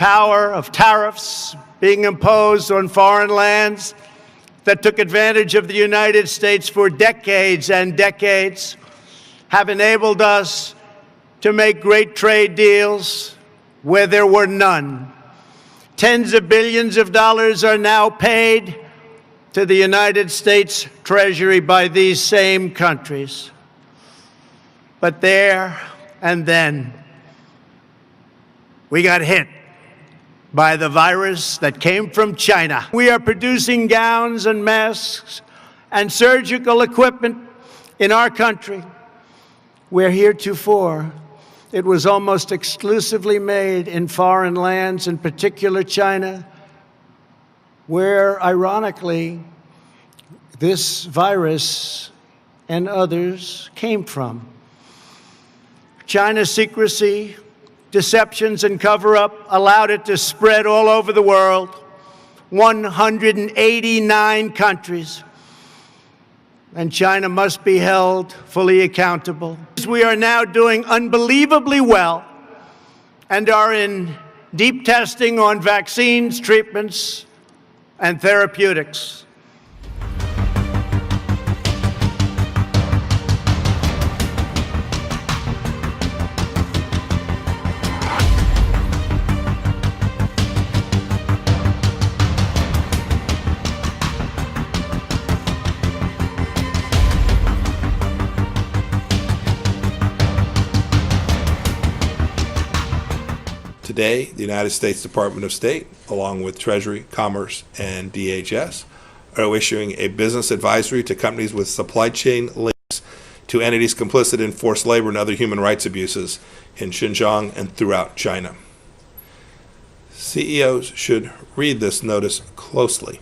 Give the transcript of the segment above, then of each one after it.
power of tariffs being imposed on foreign lands that took advantage of the United States for decades and decades have enabled us to make great trade deals where there were none. Tens of billions of dollars are now paid to the United States Treasury by these same countries. But there and then, we got hit by the virus that came from China. We are producing gowns and masks and surgical equipment in our country, where heretofore it was almost exclusively made in foreign lands, in particular China, where, ironically, this virus and others came from. China's secrecy, deceptions, and cover-up allowed it to spread all over the world, 189 countries. And China must be held fully accountable. We are now doing unbelievably well and are in deep testing on vaccines, treatments, and therapeutics. Today, the United States Department of State, along with Treasury, Commerce, and DHS, are issuing a business advisory to companies with supply chain links to entities complicit in forced labor and other human rights abuses in Xinjiang and throughout China. CEOs should read this notice closely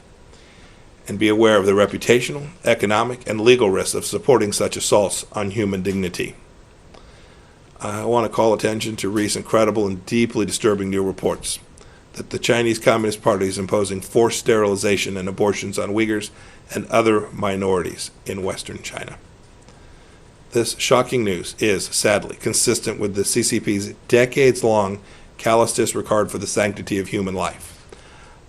and be aware of the reputational, economic, and legal risks of supporting such assaults on human dignity. I want to call attention to recent credible and deeply disturbing new reports that the Chinese Communist Party is imposing forced sterilization and abortions on Uyghurs and other minorities in Western China. This shocking news is, sadly, consistent with the CCP's decades-long callous disregard for the sanctity of human life.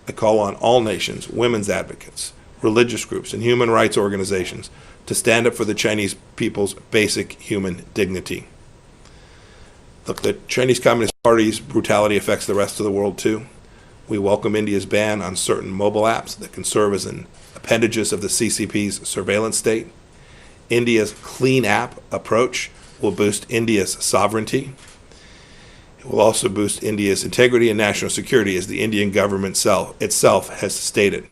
I call on all nations, women's advocates, religious groups, and human rights organizations to stand up for the Chinese people's basic human dignity. Look, the Chinese Communist Party's brutality affects the rest of the world too. We welcome India's ban on certain mobile apps that can serve as an appendages of the CCP's surveillance state. India's clean app approach will boost India's sovereignty. It will also boost India's integrity and national security, as the Indian government itself has stated.